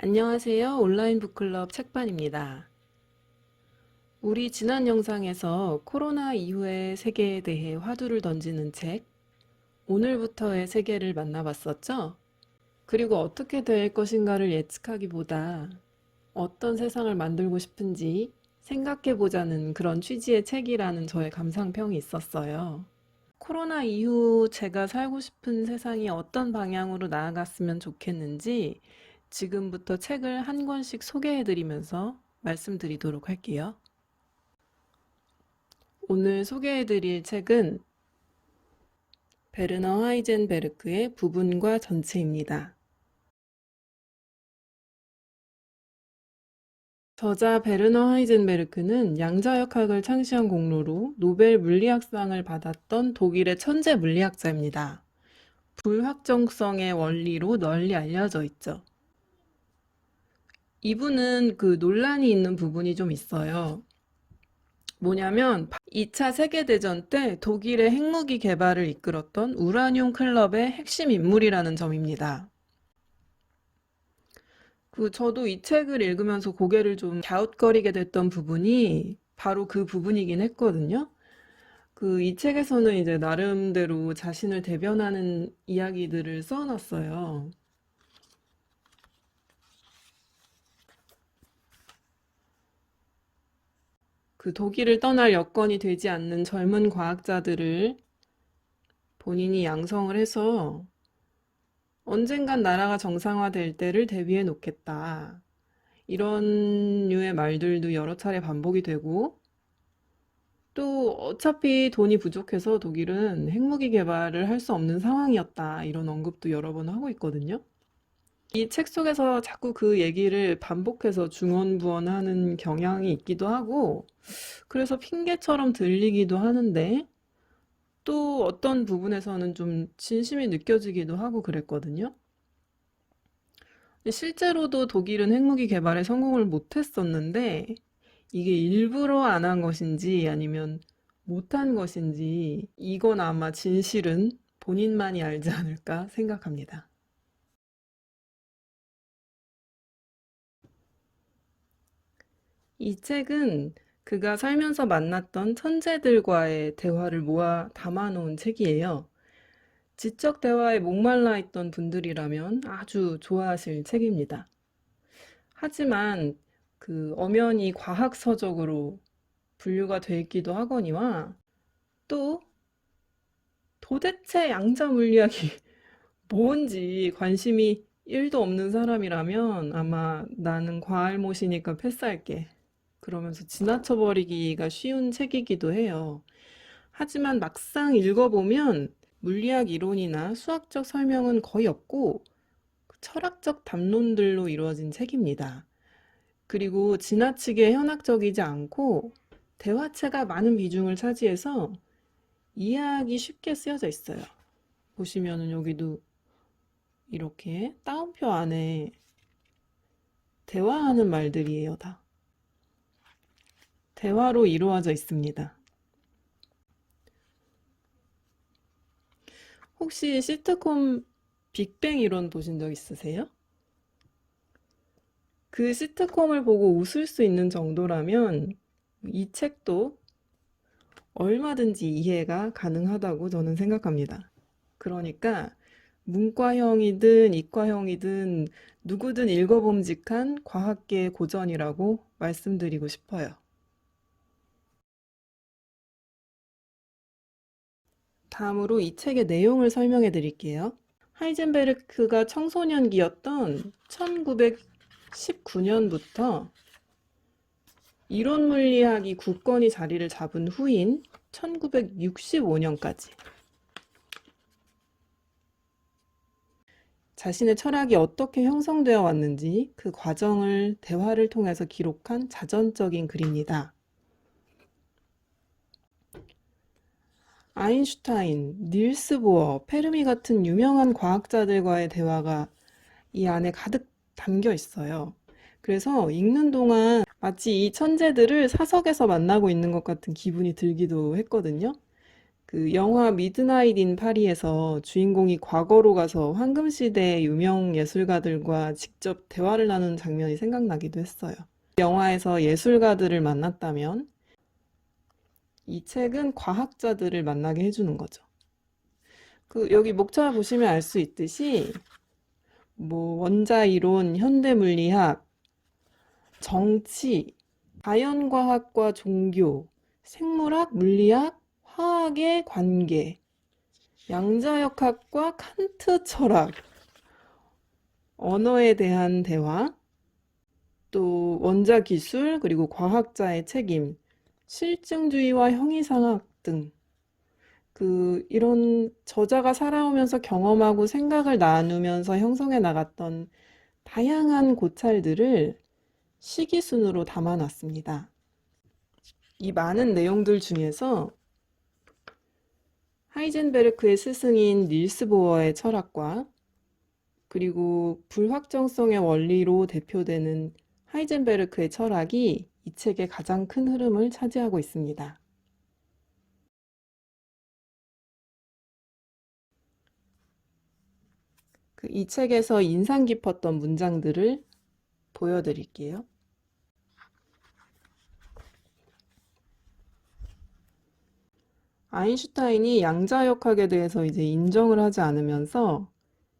안녕하세요. 온라인 북클럽 책반입니다. 우리 지난 영상에서 코로나 이후의 세계에 대해 화두를 던지는 책, 오늘부터의 세계를 만나봤었죠? 그리고 어떻게 될 것인가를 예측하기보다 어떤 세상을 만들고 싶은지 생각해보자는 그런 취지의 책이라는 저의 감상평이 있었어요. 코로나 이후 제가 살고 싶은 세상이 어떤 방향으로 나아갔으면 좋겠는지 지금부터 책을 한 권씩 소개해드리면서 말씀드리도록 할게요. 오늘 소개해드릴 책은 베르너 하이젠베르크의 부분과 전체입니다. 저자 베르너 하이젠베르크는 양자역학을 창시한 공로로 노벨 물리학상을 받았던 독일의 천재 물리학자입니다. 불확정성의 원리로 널리 알려져 있죠. 이분은 그 논란이 있는 부분이 좀 있어요. 뭐냐면 2차 세계대전 때 독일의 핵무기 개발을 이끌었던 우라늄 클럽의 핵심 인물이라는 점입니다. 저도 이 책을 읽으면서 고개를 좀 갸웃거리게 됐던 부분이 바로 그 부분이긴 했거든요. 이 책에서는 이제 나름대로 자신을 대변하는 이야기들을 써놨어요. 독일을 떠날 여건이 되지 않는 젊은 과학자들을 본인이 양성을 해서 언젠간 나라가 정상화될 때를 대비해 놓겠다. 이런 류의 말들도 여러 차례 반복이 되고, 또 어차피 돈이 부족해서 독일은 핵무기 개발을 할 수 없는 상황이었다. 이런 언급도 여러 번 하고 있거든요. 이 책 속에서 자꾸 그 얘기를 반복해서 중언부언하는 경향이 있기도 하고, 그래서 핑계처럼 들리기도 하는데, 또 어떤 부분에서는 좀 진심이 느껴지기도 하고 그랬거든요. 실제로도 독일은 핵무기 개발에 성공을 못했었는데 이게 일부러 안 한 것인지 아니면 못한 것인지 이건 아마 진실은 본인만이 알지 않을까 생각합니다. 이 책은 그가 살면서 만났던 천재들과의 대화를 모아 담아놓은 책이에요. 지적 대화에 목말라 있던 분들이라면 아주 좋아하실 책입니다. 하지만 엄연히 과학서적으로 분류가 돼 있기도 하거니와 또 도대체 양자 물리학이 뭔지 관심이 1도 없는 사람이라면 아마 나는 과알못이니까 패스할게. 그러면서 지나쳐버리기가 쉬운 책이기도 해요. 하지만 막상 읽어보면 물리학 이론이나 수학적 설명은 거의 없고 철학적 담론들로 이루어진 책입니다. 그리고 지나치게 현학적이지 않고 대화체가 많은 비중을 차지해서 이해하기 쉽게 쓰여져 있어요. 보시면은 여기도 이렇게 따옴표 안에 대화하는 말들이에요, 다. 대화로 이루어져 있습니다. 혹시 시트콤 빅뱅 이론 보신 적 있으세요? 그 시트콤을 보고 웃을 수 있는 정도라면 이 책도 얼마든지 이해가 가능하다고 저는 생각합니다. 그러니까 문과형이든 이과형이든 누구든 읽어봄직한 과학계의 고전이라고 말씀드리고 싶어요. 다음으로 이 책의 내용을 설명해 드릴게요. 하이젠베르크가 청소년기였던 1919년부터 이론 물리학이 굳건히 자리를 잡은 후인 1965년까지 자신의 철학이 어떻게 형성되어 왔는지 그 과정을 대화를 통해서 기록한 자전적인 글입니다. 아인슈타인, 닐스 보어, 페르미 같은 유명한 과학자들과의 대화가 이 안에 가득 담겨 있어요. 그래서 읽는 동안 마치 이 천재들을 사석에서 만나고 있는 것 같은 기분이 들기도 했거든요. 그 영화 미드나잇 인 파리에서 주인공이 과거로 가서 황금시대의 유명 예술가들과 직접 대화를 나누는 장면이 생각나기도 했어요. 영화에서 예술가들을 만났다면 이 책은 과학자들을 만나게 해주는 거죠. 여기 목차 보시면 알 수 있듯이 원자이론, 현대물리학, 정치, 자연과학과 종교, 생물학, 물리학, 화학의 관계, 양자역학과 칸트 철학, 언어에 대한 대화, 또 원자 기술, 그리고 과학자의 책임, 실증주의와 형이상학 등 이런 저자가 살아오면서 경험하고 생각을 나누면서 형성해 나갔던 다양한 고찰들을 시기순으로 담아놨습니다. 이 많은 내용들 중에서 하이젠베르크의 스승인 닐스 보어의 철학과 그리고 불확정성의 원리로 대표되는 하이젠베르크의 철학이 이 책의 가장 큰 흐름을 차지하고 있습니다. 이 책에서 인상 깊었던 문장들을 보여드릴게요. 아인슈타인이 양자역학에 대해서 이제 인정을 하지 않으면서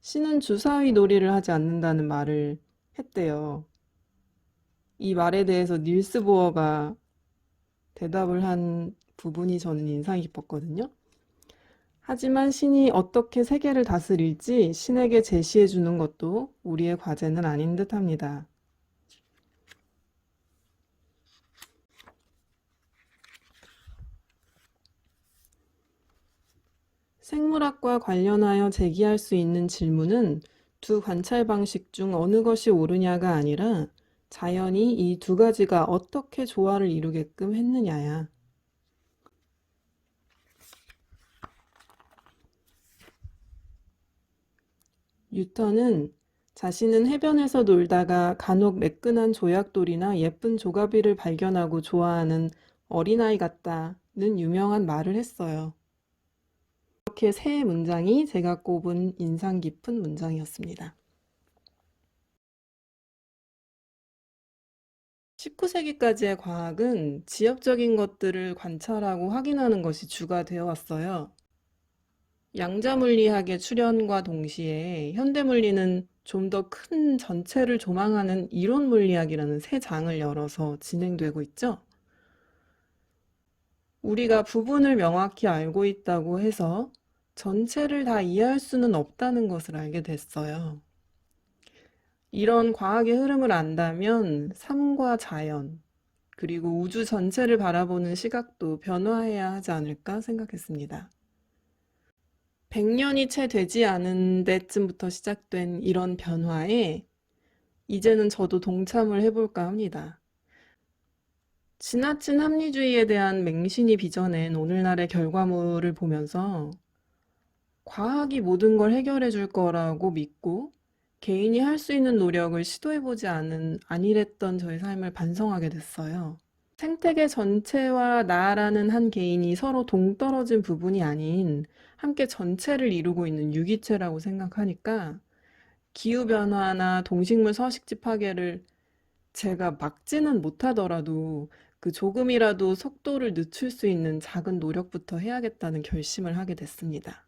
신은 주사위 놀이를 하지 않는다는 말을 했대요. 이 말에 대해서 닐스 보어가 대답을 한 부분이 저는 인상 깊었거든요. 하지만 신이 어떻게 세계를 다스릴지 신에게 제시해 주는 것도 우리의 과제는 아닌 듯합니다. 생물학과 관련하여 제기할 수 있는 질문은 두 관찰 방식 중 어느 것이 옳으냐가 아니라 자연이 이 두 가지가 어떻게 조화를 이루게끔 했느냐야. 뉴턴은 자신은 해변에서 놀다가 간혹 매끈한 조약돌이나 예쁜 조가비를 발견하고 좋아하는 어린아이 같다는 유명한 말을 했어요. 이렇게 세 문장이 제가 꼽은 인상 깊은 문장이었습니다. 19세기까지의 과학은 지역적인 것들을 관찰하고 확인하는 것이 주가 되어 왔어요. 양자물리학의 출현과 동시에 현대물리는 좀 더 큰 전체를 조망하는 이론물리학이라는 새 장을 열어서 진행되고 있죠. 우리가 부분을 명확히 알고 있다고 해서 전체를 다 이해할 수는 없다는 것을 알게 됐어요. 이런 과학의 흐름을 안다면 삶과 자연, 그리고 우주 전체를 바라보는 시각도 변화해야 하지 않을까 생각했습니다. 100년이 채 되지 않은 데쯤부터 시작된 이런 변화에 이제는 저도 동참을 해볼까 합니다. 지나친 합리주의에 대한 맹신이 빚어낸 오늘날의 결과물을 보면서 과학이 모든 걸 해결해 줄 거라고 믿고 개인이 할 수 있는 노력을 시도해보지 않은 안일했던 저의 삶을 반성하게 됐어요. 생태계 전체와 나라는 한 개인이 서로 동떨어진 부분이 아닌 함께 전체를 이루고 있는 유기체라고 생각하니까 기후변화나 동식물 서식지 파괴를 제가 막지는 못하더라도 조금이라도 속도를 늦출 수 있는 작은 노력부터 해야겠다는 결심을 하게 됐습니다.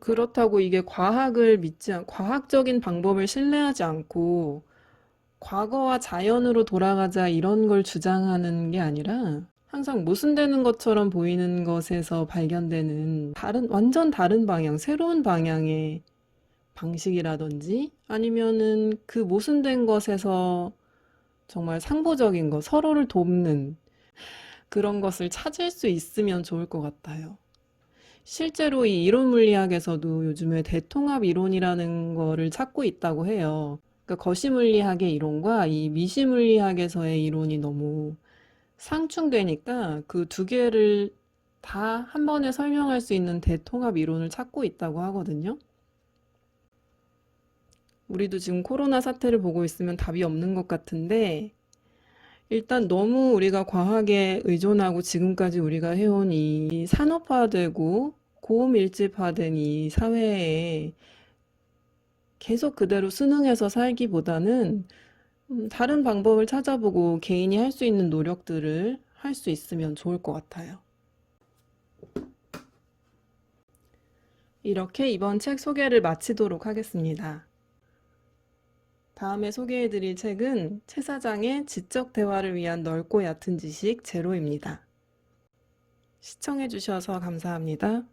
그렇다고 이게 과학적인 방법을 신뢰하지 않고 과거와 자연으로 돌아가자 이런 걸 주장하는 게 아니라 항상 모순되는 것처럼 보이는 것에서 발견되는 완전 다른 방향, 새로운 방향의 방식이라든지 아니면은 그 모순된 것에서 정말 상보적인 것, 서로를 돕는 그런 것을 찾을 수 있으면 좋을 것 같아요. 실제로 이 이론 물리학에서도 요즘에 대통합 이론이라는 거를 찾고 있다고 해요. 그러니까 거시물리학의 이론과 이 미시물리학에서의 이론이 너무 상충되니까 그 두 개를 다 한 번에 설명할 수 있는 대통합 이론을 찾고 있다고 하거든요. 우리도 지금 코로나 사태를 보고 있으면 답이 없는 것 같은데 일단 너무 우리가 과학에 의존하고 지금까지 우리가 해온 이 산업화되고 고밀집화된 이 사회에 계속 그대로 순응해서 살기보다는 다른 방법을 찾아보고 개인이 할 수 있는 노력들을 할 수 있으면 좋을 것 같아요. 이렇게 이번 책 소개를 마치도록 하겠습니다. 다음에 소개해드릴 책은 최 사장의 지적 대화를 위한 넓고 얕은 지식 제로입니다. 시청해주셔서 감사합니다.